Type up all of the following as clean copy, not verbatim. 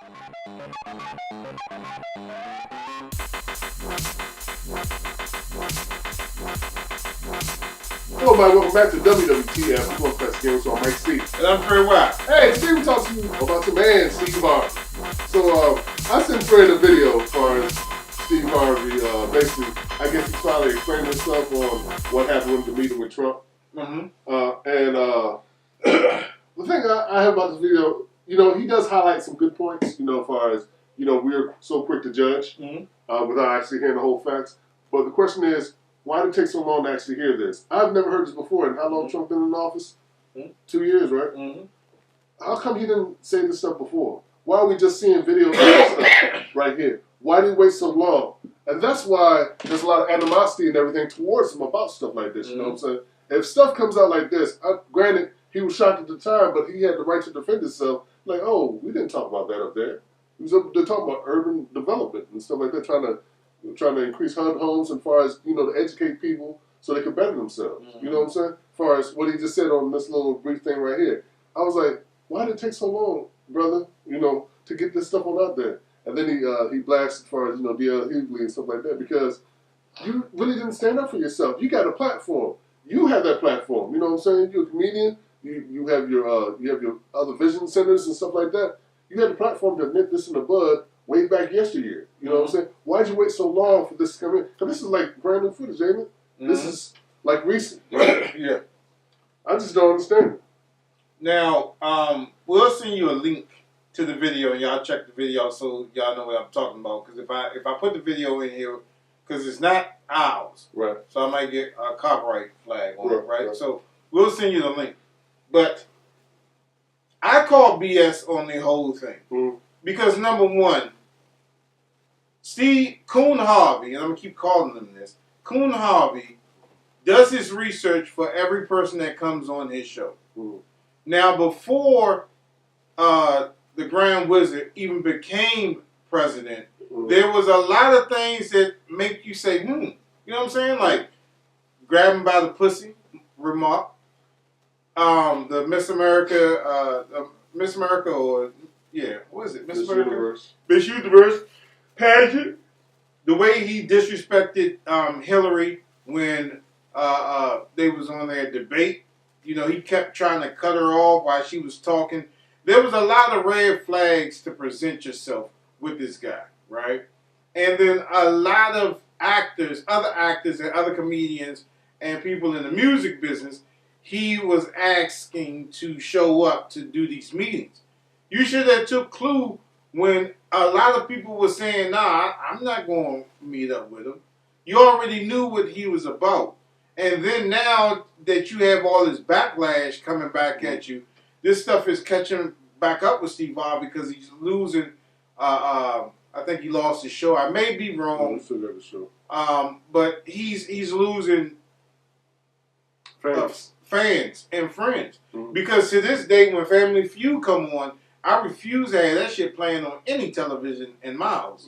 Hello, everybody. Welcome back to WWTF. I'm going to press games on MikeC. And I'm very well. Hey, today we talk to you about your man, Steve Harvey. So, I sent Fred a video as far as Steve Harvey. Basically, I guess he's finally explaining himself on what happened with the meeting with Trump. Mm-hmm. The thing I have about this video, you know, he does highlight some good points, you know, as far as, you know, we're so quick to judge without actually hearing the whole facts. But the question is, why did it take so long to actually hear this? I've never heard this before. And how long Trump been in office? 2 years, right? Mm-hmm. How come he didn't say this stuff before? Why are we just seeing videos of this stuff right here? Why did he wait so long? And that's why there's a lot of animosity and everything towards him about stuff like this, you know what I'm saying? If stuff comes out like this, granted, he was shocked at the time, but he had the right to defend himself. Like, oh, we didn't talk about that up there. He was up there talking about urban development and stuff like that, trying to increase HUD homes as far as, you know, to educate people so they can better themselves. You know what I'm saying? As far as what he just said on this little brief thing right here. I was like, why did it take so long, brother, you know, to get this stuff on out there? And then he blasted as far as, you know, D.L. Hughley and stuff like that, because you really didn't stand up for yourself. You got a platform. You have that platform. You know what I'm saying? You're a comedian. You have your other vision centers and stuff like that. You had the platform to nip this in the bud way back yesteryear. You know what I'm saying? Why'd you wait so long for this to come in? Because this is like brand new footage, ain't it? This is like recent, right? Yeah. I just don't understand it. Now, we'll send you a link to the video, and y'all check the video so y'all know what I'm talking about. Because if I put the video in here, because it's not ours, Right? so I might get a copyright flag on it, right? So we'll send you the link. But I call BS on the whole thing because number one, Coon Harvey, and I'm gonna keep calling him this, Coon Harvey does his research for every person that comes on his show. Now, before the Grand Wizard even became president, there was a lot of things that make you say, you know what I'm saying? Like, grab him by the pussy remark. The Miss America, what is it? Miss America? Universe. Miss Universe pageant. The way he disrespected Hillary when they was on their debate. You know, he kept trying to cut her off while she was talking. There was a lot of red flags to present yourself with this guy, right? And then a lot of actors, other actors and other comedians and people in the music business, he was asking to show up to do these meetings. You should have took clue when a lot of people were saying, nah, I'm not going to meet up with him. You already knew what he was about. And then now that you have all this backlash coming back at you, this stuff is catching back up with Steve Harvey because he's losing, I think he lost his show. I may be wrong. But he's losing fans and friends. Because to this day, when Family Feud come on, I refuse to have that shit playing on any television in my house.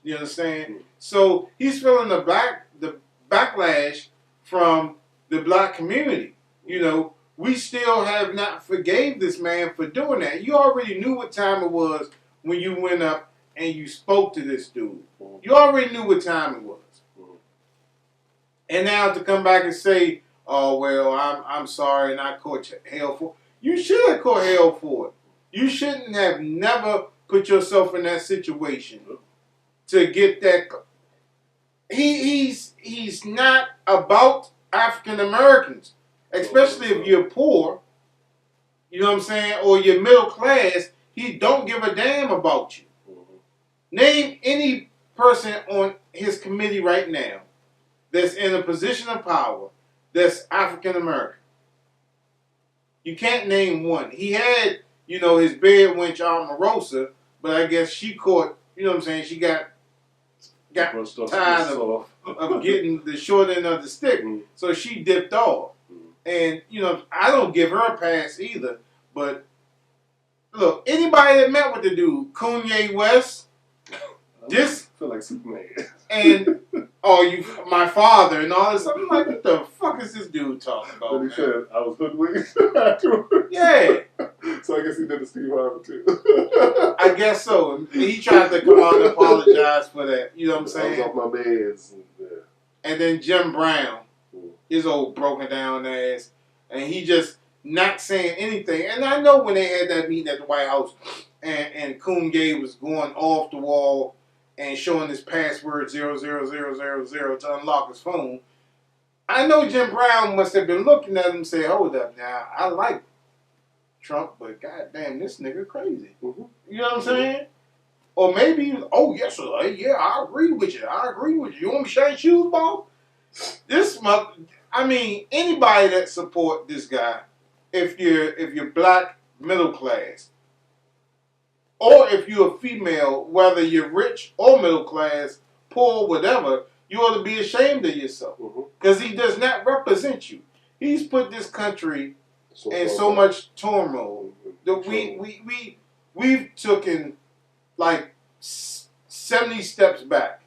You understand? So he's feeling the backlash from the black community. You know, we still have not forgave this man for doing that. You already knew what time it was when you went up and you spoke to this dude. You already knew what time it was. And now to come back and say, oh, well, I'm sorry and I caught hell for it. You should have caught hell for it. You shouldn't have never put yourself in that situation to get that. He's not about African Americans, especially if you're poor, you know what I'm saying, or you're middle class. He don't give a damn about you. Name any person on his committee right now that's in a position of power that's African American. You can't name one. He had, you know, his bed wench Omarosa, but I guess she caught, you know what I'm saying, she got tired of getting the short end of the stick, so she dipped off. And, you know, I don't give her a pass either, but look, anybody that met with the dude, Kanye West, this I feel like Superman. and you, my father, and all this. I'm like, what the fuck fuck is this dude talking about? Then he said, I was hoodwinked afterwards. Yeah. So I guess he did the Steve Harvey too. I guess so. He tried to come out and apologize for that. You know what I'm saying? I was off my meds. And then Jim Brown, his old broken down ass, and he just not saying anything. And I know when they had that meeting at the White House, and Coon was going off the wall and showing his password 00000 to unlock his phone. I know Jim Brown must have been looking at him and say, hold up now, I like Trump, but goddamn, this nigga crazy. You know what I'm saying? Or maybe, oh yes, sir, yeah, I agree with you. You want me to shine shoes, ball? I mean, anybody that support this guy, if you're black, middle class, or if you're a female, whether you're rich or middle class, poor, whatever, you ought to be ashamed of yourself. Because he does not represent you. He's put this country in so much turmoil that we've taken like 70 steps back.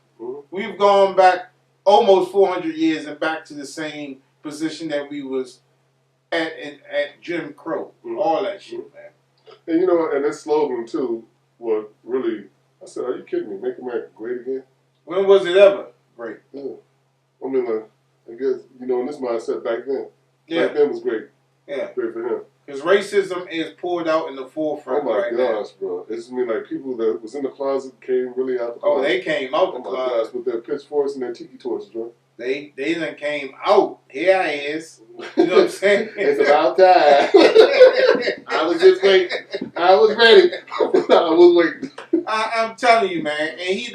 We've gone back almost 400 years and back to the same position that we was at Jim Crow. All that shit, man. And you know, and that slogan too was really, I said, are you kidding me? Make America great again? When was it ever great? Yeah. I mean, I guess, you know, in this mindset back then. Yeah. Back then was great. Yeah. Great for him. Because racism is poured out in the forefront right now. Oh my gosh, bro. It's like people that was in the closet came really out the closet. Oh, they came out the closet. Oh my gosh, with their pitchforks and their tiki torches, bro. They done came out. Here I is. You know what I'm saying? It's about time. I was just waiting. I was ready. I was waiting. I'm telling you, man. And he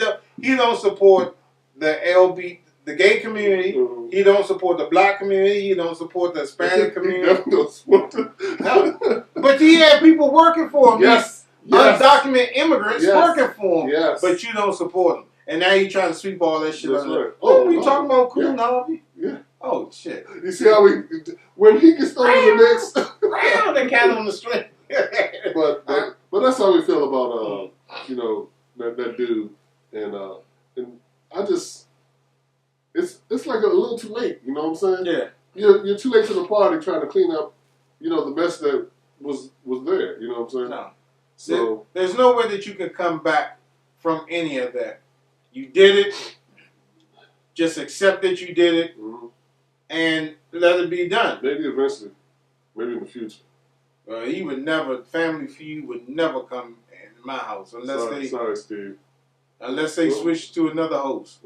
don't support the gay community. He don't support the black community. He don't support the Hispanic community. He don't support No. But he had people working for him. Yes. Undocumented immigrants working for him. Yes. But you don't support him. And now he trying to sweep all that shit under. Right. Oh, we talking about Coon Harvey? Yeah. Oh, shit. You see how when he gets thrown in the mix. The cat on the string. but that's how we feel about, you know, that dude. And I just, it's like a little too late, you know what I'm saying? Yeah. You're too late to the party trying to clean up, you know, the mess that was there, you know what I'm saying? No. So there's no way that you can come back from any of that. You did it. Just accept that you did it, and let it be done. Maybe eventually. Maybe in the future. He would never. Family Feud would never come in my house Sorry, Steve. Unless they switch to another host.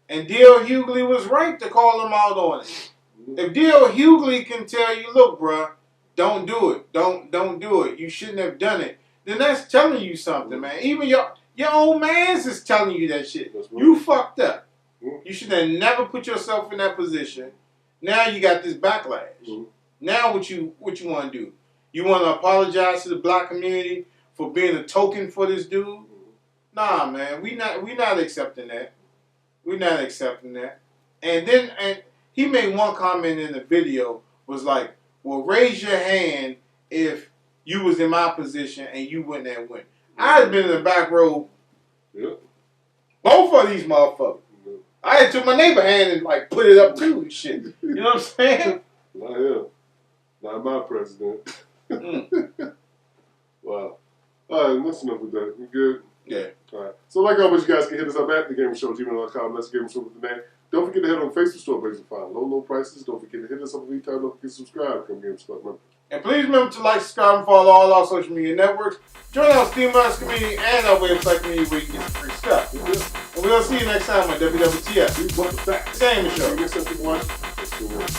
And D.L. Hughley was right to call him out on it. If D.L. Hughley can tell you, look, bruh, don't do it. Don't do it. You shouldn't have done it. Then that's telling you something, man. Even your old man's is telling you that shit. Right. You fucked up. You should have never put yourself in that position. Now you got this backlash. Now what you want to do? You want to apologize to the black community for being a token for this dude? Nah, man. We not accepting that. We're not accepting that. And he made one comment in the video was like, well, raise your hand if you was in my position and you wouldn't have win. I'd have been in the back row. Yep. Both of these motherfuckers. I had took my neighbor hand and like put it up too and shit. You know what I'm saying? Not him. Not my president. Wow. All right, that's enough with that. You good? Yeah. All right. So like always, you guys can hit us up at thagamersshow@gmail.com. Let's get into it today. Don't forget to head on Facebook store where you can find low prices. Don't forget to hit us up on vTime. Don't forget to subscribe. Come get us member. And please remember to like, subscribe, and follow all our social media networks. Join our Steam community and our website community where you get some free stuff. And we'll see you next time on WWTF. Welcome back. Same show. You get something to watch? Let's do it.